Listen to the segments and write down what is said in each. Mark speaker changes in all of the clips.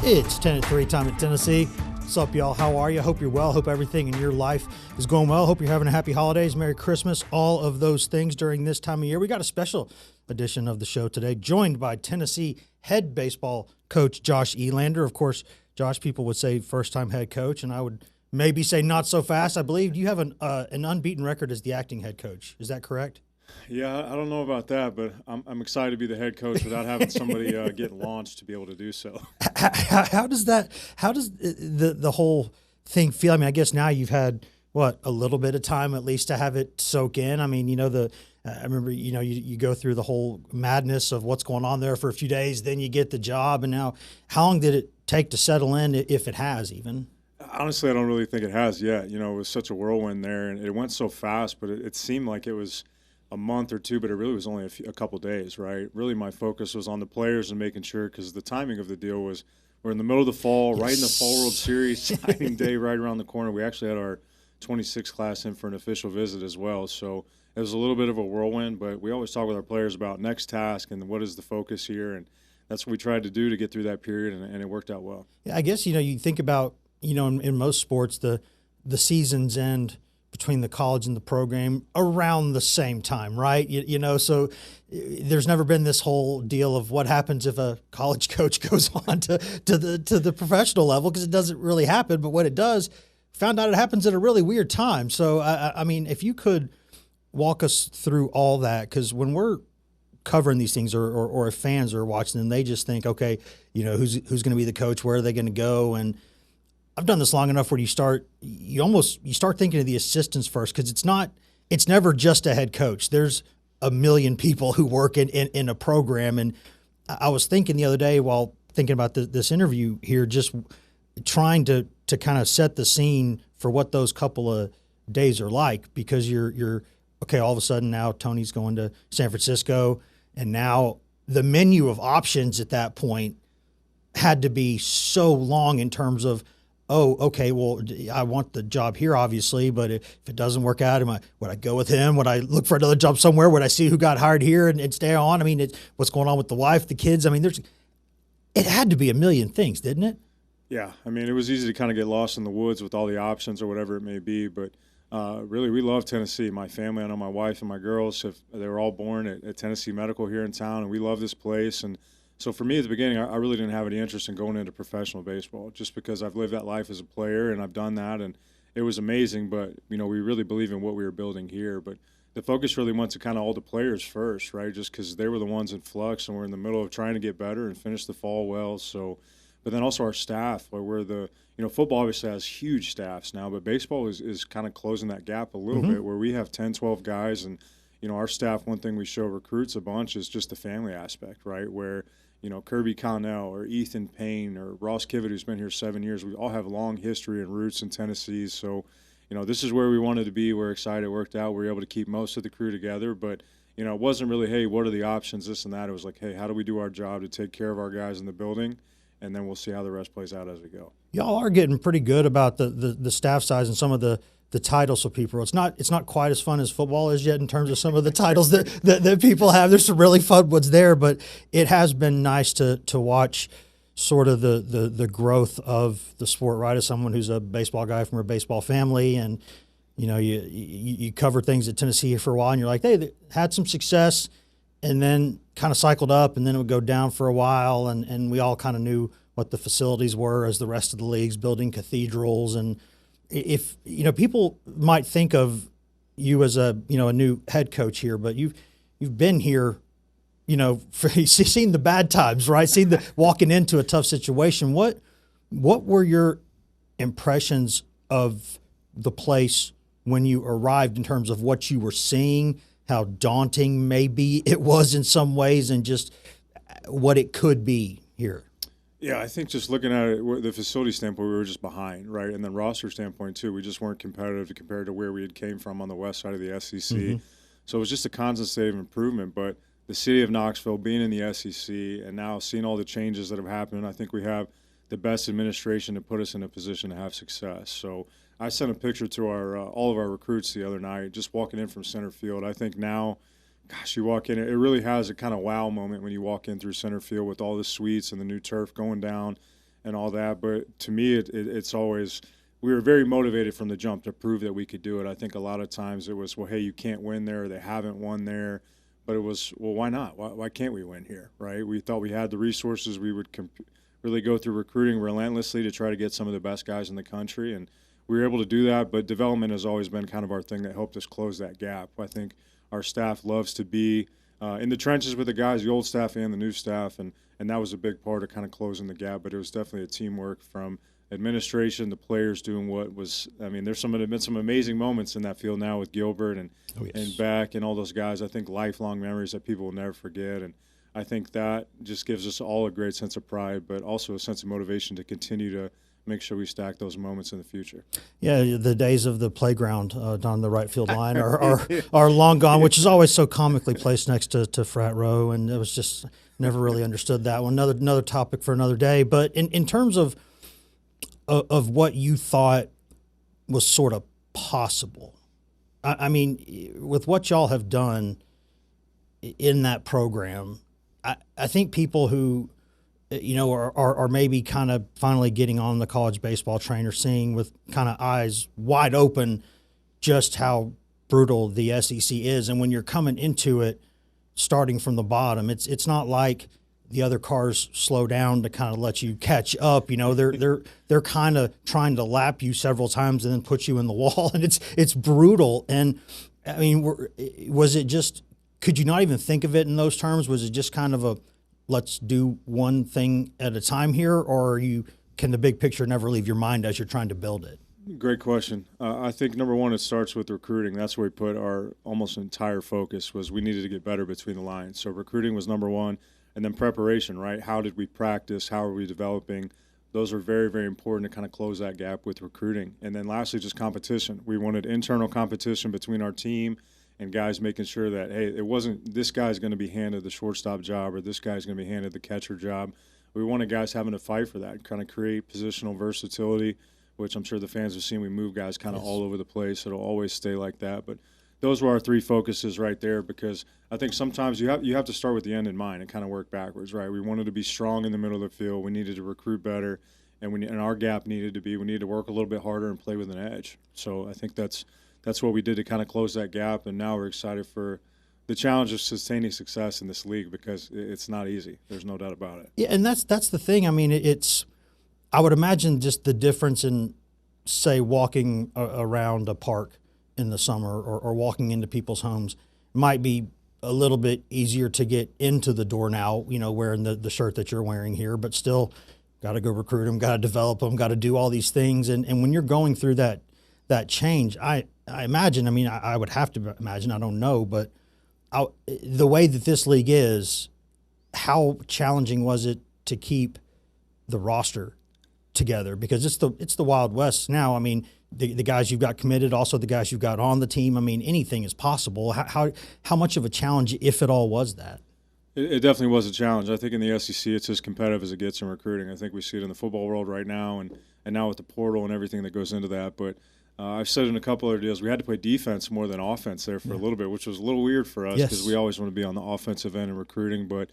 Speaker 1: It's 10 at 3 time in Tennessee. What's up, y'all? How are you? Hope you're well. Hope everything in your life is going well. Hope you're having a happy holidays, Merry Christmas, all of those things during this time of year. We got a special edition of the show today, joined by Tennessee head baseball coach Josh Elander. Of course, Josh, people would say first-time head coach, and I would maybe say not so fast. I believe you have an unbeaten record as the acting head coach. Is that correct?
Speaker 2: Yeah, I don't know about that, but I'm excited to be the head coach without having somebody get launched to be able to do so.
Speaker 1: How does the whole thing feel? I mean, I guess now you've had a little bit of time at least to have it soak in. I mean, I remember you go through the whole madness of what's going on there for a few days, then you get the job, and now how long did it take to settle in, if it has even?
Speaker 2: Honestly, I don't really think it has yet. It was such a whirlwind there, and it went so fast, but it seemed like it was a month or two, but it really was only a couple days, right? Really, my focus was on the players and making sure, because the timing of the deal was we're in the middle of the fall, right in the Fall World Series signing day right around the corner. We actually had our 26 class in for an official visit as well, so it was a little bit of a whirlwind, but we always talk with our players about next task and what is the focus here, and that's what we tried to do to get through that period, and it worked out well.
Speaker 1: Yeah, I guess, you think about, in most sports, the seasons end between the college and the program around the same time, right? So there's never been this whole deal of what happens if a college coach goes on to the professional level, because it doesn't really happen. But what it does, found out it happens at a really weird time. So, I mean, if you could walk us through all that, because when we're covering these things or if fans are watching them, they just think, okay, who's going to be the coach? Where are they going to go? And I've done this long enough where you start thinking of the assistants first, because it's never just a head coach. There's a million people who work in a program. And I was thinking the other day while thinking about this interview here, just trying to kind of set the scene for what those couple of days are like, because you're okay, all of a sudden now Tony's going to San Francisco, and now the menu of options at that point had to be so long in terms of, oh, okay, well, I want the job here, obviously, but if it doesn't work out, would I go with him? Would I look for another job somewhere? Would I see who got hired here and stay on? I mean, what's going on with the wife, the kids? I mean, it had to be a million things, didn't it?
Speaker 2: Yeah, I mean, it was easy to kind of get lost in the woods with all the options or whatever it may be, but really, we love Tennessee. My family, I know my wife and my girls, they were all born at Tennessee Medical here in town, and we love this place. And so for me at the beginning, I really didn't have any interest in going into professional baseball, just because I've lived that life as a player and I've done that, and it was amazing. But, we really believe in what we were building here. But the focus really went to kind of all the players first, right, just because they were the ones in flux, and we're in the middle of trying to get better and finish the fall well. So, but then also our staff, where we're football obviously has huge staffs now, but baseball is kind of closing that gap a little bit, where we have 10, 12 guys, and, our staff, one thing we show recruits a bunch is just the family aspect, right, where, Kirby Connell or Ethan Payne or Ross Kivett, who's been here 7 years, we all have long history and roots in Tennessee. So, this is where we wanted to be. We're excited it worked out. We were able to keep most of the crew together, but, it wasn't really, hey, what are the options, this and that. It was like, hey, how do we do our job to take care of our guys in the building? And then we'll see how the rest plays out as we go. Y'all
Speaker 1: are getting pretty good about the staff size and some of the titles for people. It's not quite as fun as football is yet in terms of some of the titles that people have. There's some really fun ones there, but it has been nice to watch sort of the growth of the sport, right? As someone who's a baseball guy from a baseball family, and you cover things at Tennessee for a while, and you're like, they had some success, and then kind of cycled up, and then it would go down for a while, and we all kind of knew what the facilities were as the rest of the leagues, building cathedrals. And if people might think of you as a new head coach here, but you've been here, seen the bad times, right? Seen the walking into a tough situation. What were your impressions of the place when you arrived in terms of what you were seeing, how daunting maybe it was in some ways, and just what it could be here?
Speaker 2: Yeah, I think just looking at it, the facility standpoint, we were just behind, right? And then roster standpoint, too, we just weren't competitive compared to where we had came from on the west side of the SEC. Mm-hmm. So it was just a constant state of improvement. But the city of Knoxville being in the SEC and now seeing all the changes that have happened, I think we have the best administration to put us in a position to have success. So I sent a picture to our all of our recruits the other night, just walking in from center field. I think now, gosh, you walk in, it really has a kind of wow moment when you walk in through center field with all the suites and the new turf going down. and all that. But to me, it's always, we were very motivated from the jump to prove that we could do it. I think a lot of times it was, well, hey, you can't win there, or they haven't won there. But it was, well, why not? Why can't we win here, right? We thought we had the resources. We would really go through recruiting relentlessly to try to get some of the best guys in the country, and we were able to do that. But development has always been kind of our thing that helped us close that gap. I think our staff loves to be in the trenches with the guys, the old staff and the new staff, and that was a big part of kind of closing the gap. But it was definitely a teamwork from administration, the players doing what was. I mean, there's been some amazing moments in that field now with Gilbert and Beck and all those guys. I think lifelong memories that people will never forget, and I think that just gives us all a great sense of pride, but also a sense of motivation to continue to make sure we stack those moments in the future.
Speaker 1: Yeah, the days of the playground down the right field line are long gone, which is always so comically placed next to frat row, and it was just never really understood that one. Another topic for another day. But in terms of what you thought was sort of possible, I mean, with what y'all have done in that program, I think people who are maybe kind of finally getting on the college baseball train or seeing with kind of eyes wide open just how brutal the SEC is. And when you're coming into it, starting from the bottom, it's not like the other cars slow down to kind of let you catch up. They're kind of trying to lap you several times and then put you in the wall, and it's brutal. And I mean, was it just? Could you not even think of it in those terms? Was it just kind of a let's do one thing at a time here, or can the big picture never leave your mind as you're trying to build it?
Speaker 2: Great question. I think number one, it starts with recruiting. That's where we put our almost entire focus. Was we needed to get better between the lines. So recruiting was number one, and then preparation. Right? How did we practice? How are we developing? Those are very, very important to kind of close that gap with recruiting. And then lastly, just competition. We wanted internal competition between our team and guys making sure that, hey, it wasn't this guy's going to be handed the shortstop job or this guy's going to be handed the catcher job. We wanted guys having to fight for that, kind of create positional versatility, which I'm sure the fans have seen. We move guys kind of all over the place. It'll always stay like that. But those were our three focuses right there, because I think sometimes you have to start with the end in mind and kind of work backwards, right? We wanted to be strong in the middle of the field. We needed to recruit better, and our gap needed to be we needed to work a little bit harder and play with an edge. So I think that's what we did to kind of close that gap, and now we're excited for the challenge of sustaining success in this league, because it's not easy. There's no doubt about it.
Speaker 1: Yeah, and that's the thing. I mean, I would imagine just the difference in, say, walking around a park in the summer or walking into people's homes might be a little bit easier to get into the door now, wearing the shirt that you're wearing here, but still got to go recruit them, got to develop them, got to do all these things. And when you're going through that change, I imagine, I would have to imagine, I don't know, but the way that this league is, how challenging was it to keep the roster together? Because it's the Wild West now. I mean, the guys you've got committed, also the guys you've got on the team. I mean, anything is possible. How much of a challenge, if at all, was that?
Speaker 2: It definitely was a challenge. I think in the SEC, it's as competitive as it gets in recruiting. I think we see it in the football world right now, and now with the portal and everything that goes into that. But I've said in a couple other deals, we had to play defense more than offense there for a little bit, which was a little weird for us, because we always want to be on the offensive end in recruiting. But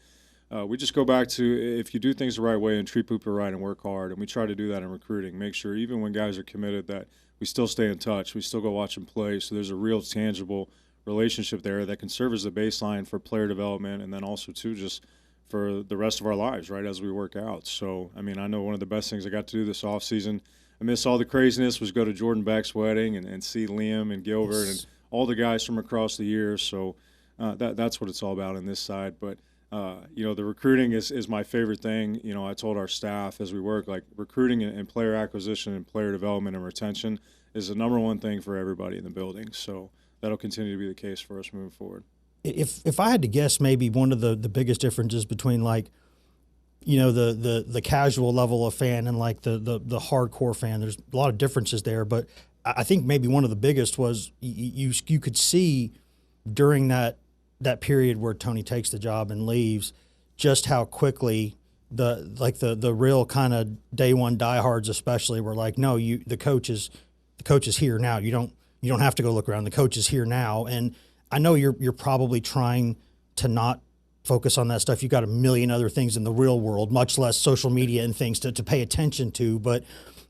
Speaker 2: we just go back to, if you do things the right way and treat people right and work hard, and we try to do that in recruiting, make sure even when guys are committed that we still stay in touch, we still go watch them play, so there's a real tangible relationship there that can serve as the baseline for player development, and then also too just for the rest of our lives, right, as we work out. So, I know one of the best things I got to do this offseason, I miss all the craziness, was go to Jordan Beck's wedding and see Liam and Gilbert and all the guys from across the years. So that's what it's all about on this side. But, the recruiting is my favorite thing. I told our staff as we work, like, recruiting and player acquisition and player development and retention is the number one thing for everybody in the building. So that'll continue to be the case for us moving forward.
Speaker 1: If I had to guess, maybe one of the biggest differences between, like, the casual level of fan and like the hardcore fan, there's a lot of differences there, but I think maybe one of the biggest was you could see during that period where Tony takes the job and leaves, just how quickly the real kind of day one diehards especially were like, no, the coach is here now. You don't have to go look around. The coach is here now. And I know you're probably trying to not focus on that stuff. You've got a million other things in the real world, much less social media and things to pay attention to. But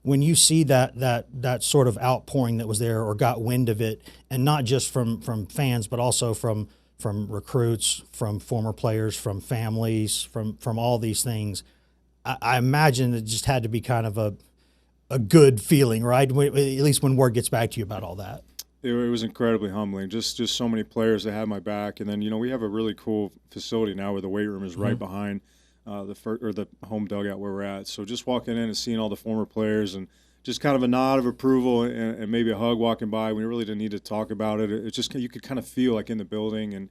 Speaker 1: when you see that sort of outpouring that was there, or got wind of it, and not just from fans, but also from recruits, from former players, from families, from all these things, I imagine it just had to be kind of a good feeling, right? At least when word gets back to you about all that.
Speaker 2: It was incredibly humbling. Just so many players that had my back, and then we have a really cool facility now where the weight room is right behind the home dugout where we're at. So just walking in and seeing all the former players, and just kind of a nod of approval and maybe a hug walking by. We really didn't need to talk about it. It just, you could kind of feel like in the building and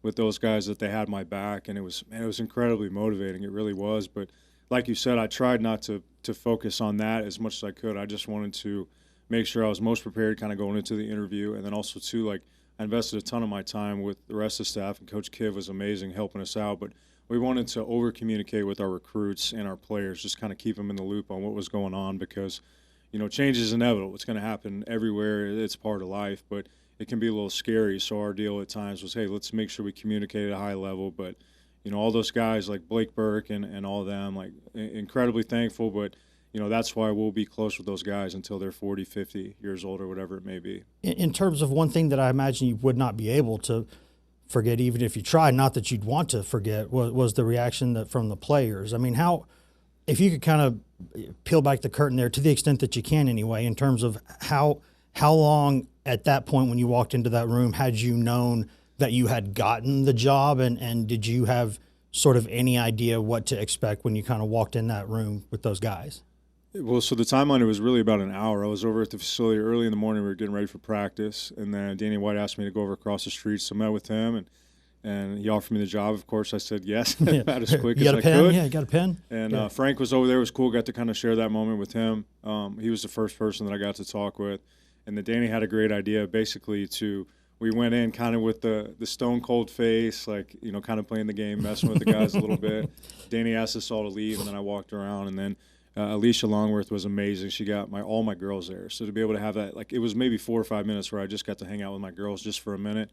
Speaker 2: with those guys that they had my back, and it was incredibly motivating. It really was. But like you said, I tried not to focus on that as much as I could. I just wanted to make sure I was most prepared kind of going into the interview. And then also, too, like, I invested a ton of my time with the rest of the staff, and Coach Kiv was amazing helping us out. But we wanted to over-communicate with our recruits and our players, just kind of keep them in the loop on what was going on, because, change is inevitable. It's going to happen everywhere. It's part of life, but it can be a little scary. So our deal at times was, hey, let's make sure we communicate at a high level. But, all those guys like Blake Burke and all of them, like, incredibly thankful, but that's why we'll be close with those guys until they're 40, 50 years old or whatever it may be.
Speaker 1: In terms of one thing that I imagine you would not be able to forget, even if you tried, not that you'd want to forget, was the reaction from the players. I mean, if you could kind of peel back the curtain there to the extent that you can anyway, in terms of how long at that point when you walked into that room had you known that you had gotten the job, and did you have sort of any idea what to expect when you kind of walked in that room with those guys?
Speaker 2: Well, so the timeline, it was really about an hour. I was over at the facility early in the morning. We were getting ready for practice, and then Danny White asked me to go over across the street, so I met with him, and he offered me the job. Of course, I said yes, about as quick as I could.
Speaker 1: Yeah, you got a pen?
Speaker 2: And Frank was over there. It was cool. Got to kind of share that moment with him. He was the first person that I got to talk with. And then Danny had a great idea, basically, we went in kind of with the stone cold face, like, kind of playing the game, messing with the guys a little bit. Danny asked us all to leave, and then I walked around, and then Alicia Longworth was amazing. She got all my girls there. So to be able to have that, like, it was maybe 4 or 5 minutes where I just got to hang out with my girls just for a minute.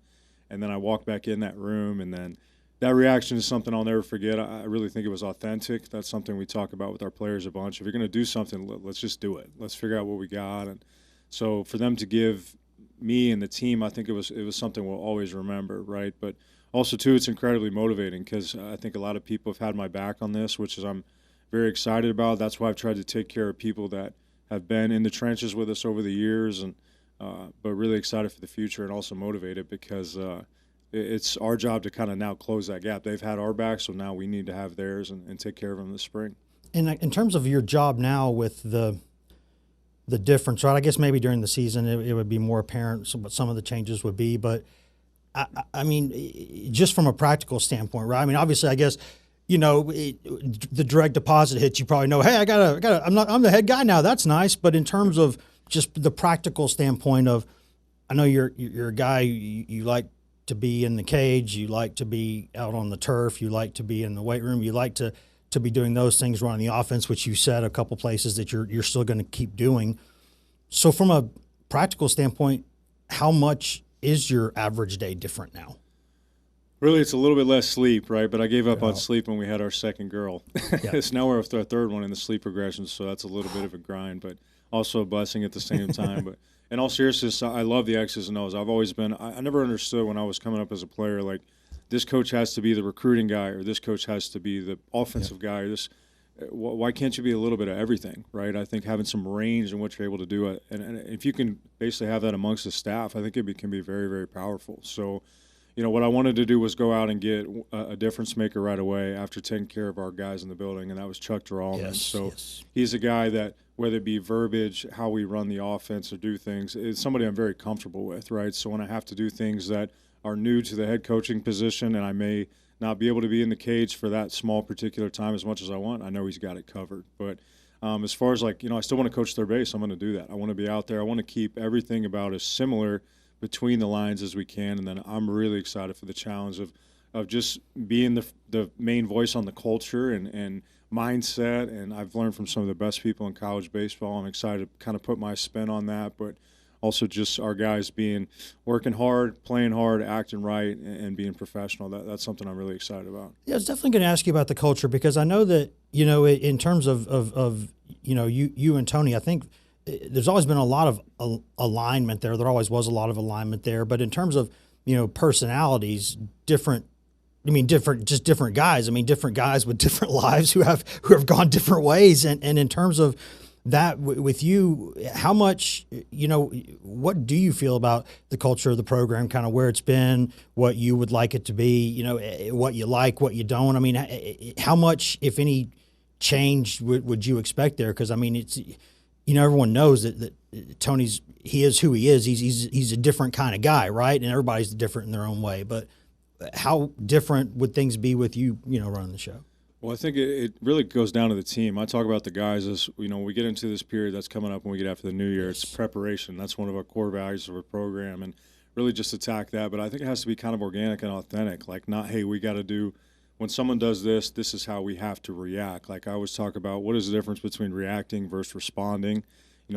Speaker 2: And then I walked back in that room, and then that reaction is something I'll never forget. I really think it was authentic. That's something we talk about with our players a bunch. If you're going to do something, let's just do it. Let's figure out what we got. And so for them to give me and the team, I think it was something we'll always remember, right? But also, too, it's incredibly motivating, because I think a lot of people have had my back on this, which is I'm very excited about. That's why I've tried to take care of people that have been in the trenches with us over the years, and but really excited for the future and also motivated, because it's our job to kind of now close that gap. They've had our back, so now we need to have theirs and take care of them this spring.
Speaker 1: And in terms of your job now, with the difference, right? I guess maybe during the season it would be more apparent what some of the changes would be, but I mean, just from a practical standpoint, right? I mean, obviously, I guess, the direct deposit hits, you probably know, hey, I'm the head guy now. That's nice. But in terms of just the practical standpoint of, I know you're a guy, you like to be in the cage, you like to be out on the turf, you like to be in the weight room, you like to be doing those things, running the offense, which you said a couple places that you're still going to keep doing. So from a practical standpoint, how much is your average day different now?
Speaker 2: Really, it's a little bit less sleep, right? But I gave up on sleep when we had our second girl. It's now we're up to our third one in the sleep progression, so that's a little bit of a grind, but also a blessing at the same time. But in all seriousness, I love the X's and O's. I've always been – I never understood when I was coming up as a player, like, this coach has to be the recruiting guy, or this coach has to be the offensive guy, or this. Why can't you be a little bit of everything, right? I think having some range in what you're able to do, and if you can basically have that amongst the staff, I think it can be very, very powerful. So, what I wanted to do was go out and get a difference maker right away after taking care of our guys in the building, and that was Chuck Duralman. He's a guy that, whether it be verbiage, how we run the offense or do things, is somebody I'm very comfortable with, right? So when I have to do things that are new to the head coaching position, and I may not be able to be in the cage for that small particular time as much as I want, I know he's got it covered. But as far as, like, I still want to coach third base. I'm going to do that. I want to be out there. I want to keep everything about as similar between the lines as we can, and then I'm really excited for the challenge of just being the main voice on the culture and mindset. And I've learned from some of the best people in college baseball. I'm excited to kind of put my spin on that, but also just our guys working hard, playing hard, acting right, and being professional. That's something I'm really excited about.
Speaker 1: Yeah, I was definitely going to ask you about the culture, because I know that, in terms of you and Tony, I think there's always been a lot of alignment there. There always was a lot of alignment there. But in terms of, personalities, different guys. I mean, different guys with different lives who have gone different ways. And in terms of that, with you, how much, what do you feel about the culture of the program, kind of where it's been, what you would like it to be, what you like, what you don't? I mean, how much, if any, change would you expect there? Because, I mean, it's, everyone knows that Tony's, he is who he is. He's a different kind of guy, right? And everybody's different in their own way. But how different would things be with you, running the show?
Speaker 2: Well, I think it really goes down to the team. I talk about the guys as, we get into this period that's coming up when we get after the new year. It's preparation. That's one of our core values of our program, and really just attack that. But I think it has to be kind of organic and authentic, like not, hey, we got to do – when someone does this, this is how we have to react. Like I always talk about, what is the difference between reacting versus responding?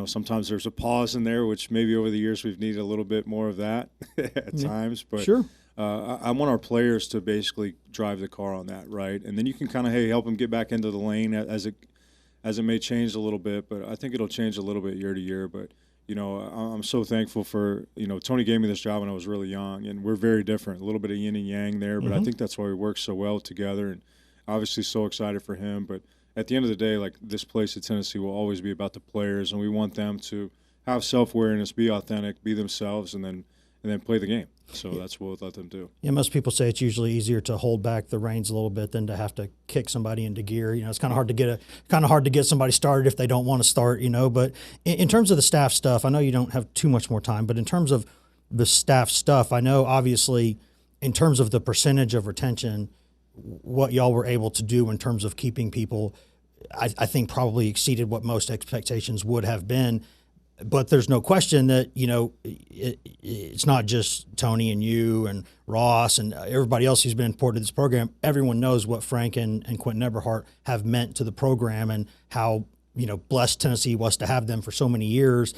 Speaker 2: Sometimes there's a pause in there, which maybe over the years we've needed a little bit more of that at times. But
Speaker 1: sure.
Speaker 2: I want our players to basically drive the car on that, right? And then you can kind of, help them get back into the lane as it may change a little bit. But I think it'll change a little bit year to year. But, I'm so thankful for, Tony gave me this job when I was really young, and we're very different, a little bit of yin and yang there. But I think that's why we work so well together, and obviously so excited for him. But at the end of the day, like, this place at Tennessee will always be about the players, and we want them to have self-awareness, be authentic, be themselves, and then play the game. So that's what we'll let them do.
Speaker 1: Yeah, most people say it's usually easier to hold back the reins a little bit than to have to kick somebody into gear. It's kind of hard to get somebody started if they don't want to start. But in terms of the staff stuff, I know you don't have too much more time, but in terms of the staff stuff, I know obviously in terms of the percentage of retention, what y'all were able to do in terms of keeping people, I think probably exceeded what most expectations would have been. But there's no question that, it's not just Tony and you and Ross and everybody else who's been important to this program. Everyone knows what Frank and Quentin Eberhardt have meant to the program, and how, blessed Tennessee was to have them for so many years.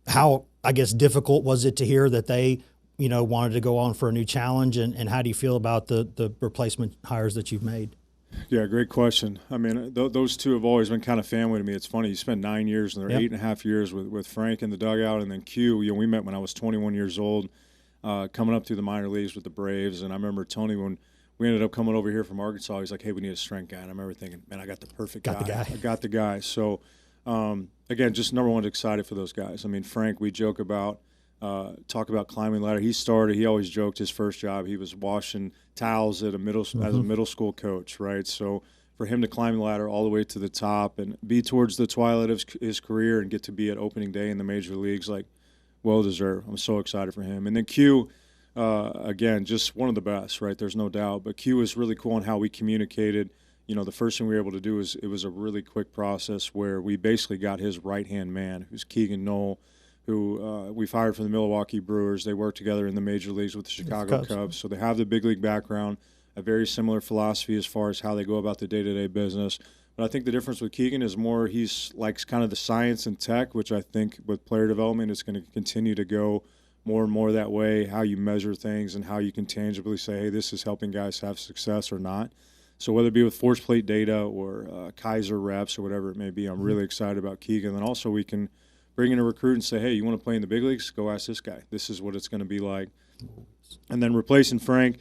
Speaker 1: How, I guess, difficult was it to hear that they, wanted to go on for a new challenge? And how do you feel about the replacement hires that you've made?
Speaker 2: Yeah, great question. I mean, those two have always been kind of family to me. It's funny, you spent 9 years, and they're 8.5 years with Frank in the dugout, and then Q. We met when I was 21 years old, coming up through the minor leagues with the Braves. And I remember Tony, when we ended up coming over here from Arkansas, he's like, hey, we need a strength guy. And I remember thinking, man, I got the perfect guy. I got the guy. So, again, just number one, excited for those guys. I mean, Frank, we talk about climbing ladder. He always joked his first job, he was washing towels at as a middle school coach, right? So for him to climb the ladder all the way to the top and be towards the twilight of his career and get to be at opening day in the major leagues, like, well deserved. I'm so excited for him. And then Q, again, just one of the best, right? There's no doubt. But Q was really cool on how we communicated. The first thing we were able to do is it was a really quick process where we basically got his right-hand man, who's Keegan Knoll, who we've hired from the Milwaukee Brewers. They work together in the major leagues with the Chicago Cubs. So they have the big league background, a very similar philosophy as far as how they go about the day-to-day business. But I think the difference with Keegan is more he's likes kind of the science and tech, which I think with player development is going to continue to go more and more that way, how you measure things and how you can tangibly say, hey, this is helping guys have success or not. So whether it be with force plate data or Kaiser reps or whatever it may be, I'm really excited about Keegan. And also we can bring in a recruit and say, hey, you want to play in the big leagues? Go ask this guy. This is what it's going to be like. And then replacing Frank,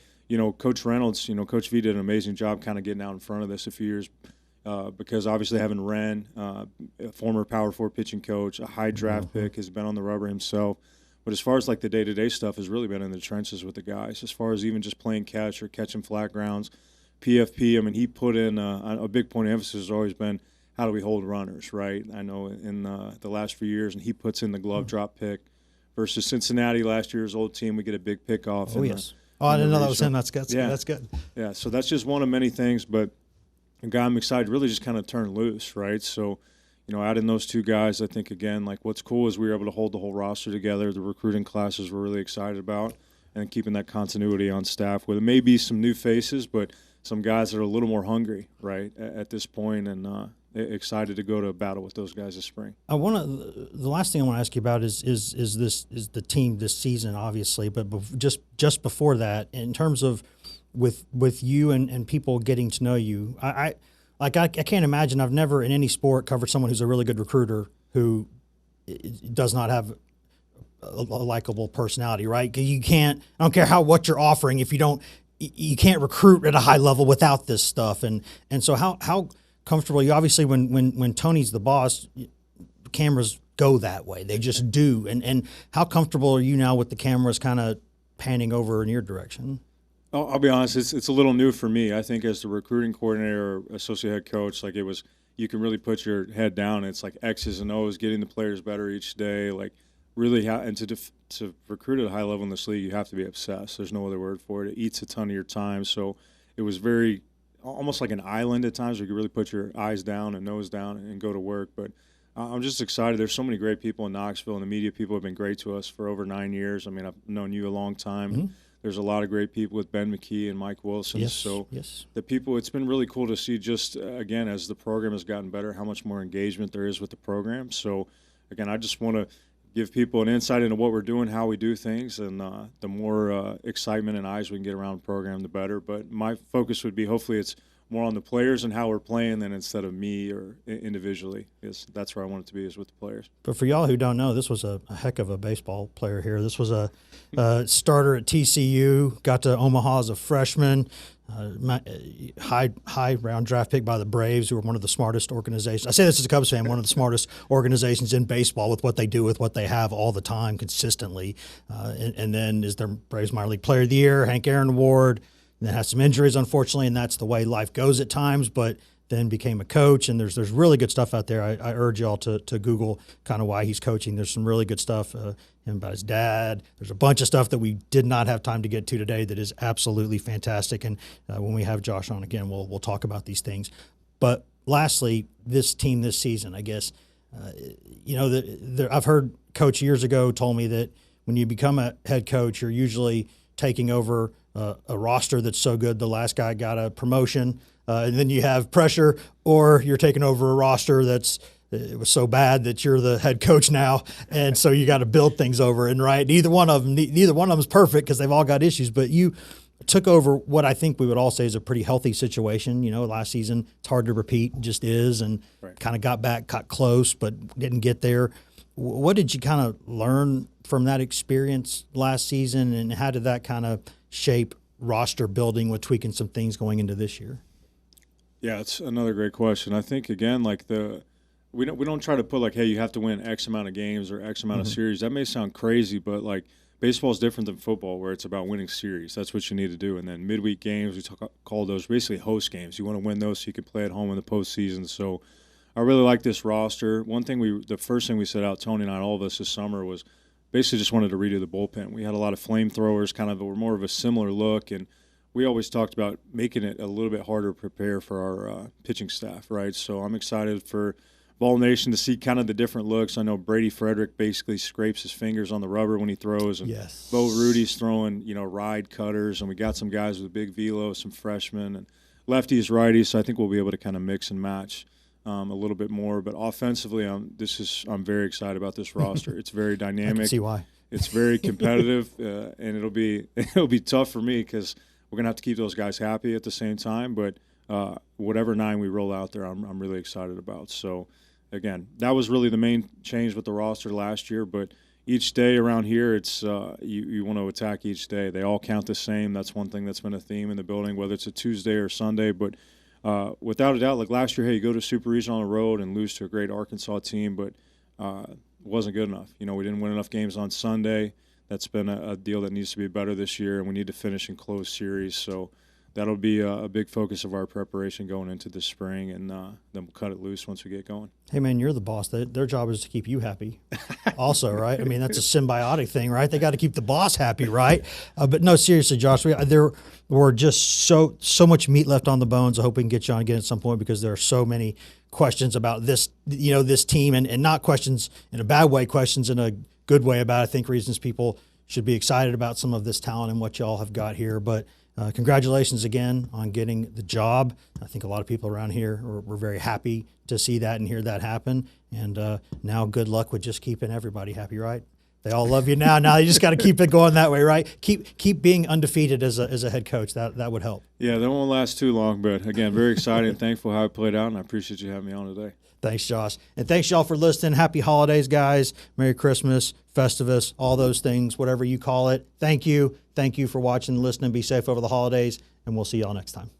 Speaker 2: Coach Reynolds, Coach V did an amazing job kind of getting out in front of this a few years because obviously having Ren, a former Power 4 pitching coach, a high draft pick, has been on the rubber himself. But as far as like the day-to-day stuff has really been in the trenches with the guys. As far as even just playing catch or catching flat grounds, PFP, I mean, he put in a big point of emphasis has always been, how do we hold runners, right? I know in the last few years, and he puts in the glove drop pick versus Cincinnati last year's old team. We get a big pickoff.
Speaker 1: Oh, yes. I didn't know that was him. That's good.
Speaker 2: Yeah.
Speaker 1: That's good.
Speaker 2: Yeah, so that's just one of many things. But a guy I'm excited really just kind of turn loose, right? So, adding those two guys, I think, again, like what's cool is we were able to hold the whole roster together. The recruiting classes we're really excited about, and keeping that continuity on staff with it may be some new faces, but some guys that are a little more hungry, right, at this point. And excited to go to battle with those guys this spring.
Speaker 1: The last thing I want to ask you about is the team this season, obviously, but just before that, in terms of with you and people getting to know you, I can't imagine. I've never in any sport covered someone who's a really good recruiter who does not have a likable personality, right? You can't. I don't care what you're offering if you can't recruit at a high level without this stuff. And so how comfortable you obviously when Tony's the boss, cameras go that way. They just do. And how comfortable are you now with the cameras kind of panning over in your direction?
Speaker 2: I'll be honest, it's a little new for me. I think as the recruiting coordinator or associate head coach, like you can really put your head down. It's like X's and O's, getting the players better each day. Like really, and to recruit at a high level in this league, you have to be obsessed. There's no other word for it. It eats a ton of your time. So it was almost like an island at times where you could really put your eyes down and nose down and go to work. But I'm just excited. There's so many great people in Knoxville, and the media people have been great to us for over 9 years. I mean, I've known you a long time. Mm-hmm. There's a lot of great people with Ben McKee and Mike Wilson.
Speaker 1: Yes,
Speaker 2: so
Speaker 1: yes.
Speaker 2: The people, it's been really cool to see just, again, as the program has gotten better, how much more engagement there is with the program. So, again, I just want to give people an insight into what we're doing, how we do things, and the more excitement and eyes we can get around the program, the better. But my focus would be hopefully it's more on the players and how we're playing than instead of me or individually. That's where I want it to be, is with the players.
Speaker 1: But for y'all who don't know, this was a heck of a baseball player here. This was a starter at TCU, got to Omaha as a freshman, high round draft pick by the Braves, who are one of the smartest organizations. I say this as a Cubs fan, one of the smartest organizations in baseball with what they do with what they have all the time consistently. And then is their Braves minor league player of the year, Hank Aaron Award. And then has some injuries, unfortunately, and that's the way life goes at times, but then became a coach, and there's really good stuff out there. I urge y'all to Google kind of why he's coaching. There's some really good stuff him about his dad. There's a bunch of stuff that we did not have time to get to today that is absolutely fantastic, and when we have Josh on again, we'll talk about these things. But lastly, this team this season, I guess, I've heard Coach years ago told me that when you become a head coach, you're usually taking over a roster that's so good the last guy got a promotion, and then you have pressure, or you're taking over a roster it was so bad that you're the head coach now, and so you got to build things over. And right, neither one of them is perfect because they've all got issues. But you took over what I think we would all say is a pretty healthy situation. Last season it's hard to repeat, just is, and
Speaker 2: right.
Speaker 1: Kind of got close, but didn't get there. What did you kind of learn from that experience last season, and how did that kind of shape roster building with tweaking some things going into this year?
Speaker 2: Yeah, it's another great question. I think, again, like we don't try to put like, hey, you have to win X amount of games or X amount of series. That may sound crazy, but like baseball is different than football, where it's about winning series. That's what you need to do. And then midweek games, we call those basically host games. You want to win those so you can play at home in the postseason. So I really like this roster. The first thing we set out, Tony and I, all of us this summer, was basically just wanted to redo the bullpen. We had a lot of flamethrowers, were more of a similar look, and we always talked about making it a little bit harder to prepare for our pitching staff, right? So I'm excited for Ball Nation to see kind of the different looks. I know Brady Frederick basically scrapes his fingers on the rubber when he throws, and
Speaker 1: yes.
Speaker 2: Bo Rudy's throwing, ride cutters, and we got some guys with a big velo, some freshmen, and lefties, righties, so I think we'll be able to kind of mix and match a little bit more. But offensively, I'm very excited about this roster. It's very dynamic.
Speaker 1: I can see why.
Speaker 2: It's very competitive, and it'll be tough for me because we're gonna have to keep those guys happy at the same time. But whatever 9 we roll out there, I'm really excited about. So again, that was really the main change with the roster last year. But each day around here, it's you want to attack each day. They all count the same. That's one thing that's been a theme in the building, whether it's a Tuesday or Sunday. But without a doubt, like last year, hey, you go to Super Regional on the road and lose to a great Arkansas team, but it wasn't good enough. We didn't win enough games on Sunday. That's been a deal that needs to be better this year, and we need to finish in close series. So that'll be a big focus of our preparation going into the spring, and then we'll cut it loose once we get going.
Speaker 1: Hey, man, you're the boss. Their job is to keep you happy also, right? I mean, that's a symbiotic thing, right? They got to keep the boss happy, right? But no, seriously, Josh, there were just so much meat left on the bones. I hope we can get you on again at some point because there are so many questions about this, this team, and not questions in a bad way, questions in a good way about, I think, reasons people should be excited about some of this talent and what y'all have got here. But congratulations again on getting the job. I think a lot of people around here were very happy to see that and hear that happen. And now good luck with just keeping everybody happy, right? They all love you now. Now you just got to keep it going that way, right? Keep being undefeated as a head coach. That would help.
Speaker 2: Yeah, that won't last too long, but again, very excited and thankful how it played out, and I appreciate you having me on today.
Speaker 1: Thanks, Josh. And thanks, y'all, for listening. Happy holidays, guys. Merry Christmas, Festivus, all those things, whatever you call it. Thank you. Thank you for watching and listening. Be safe over the holidays, and we'll see y'all next time.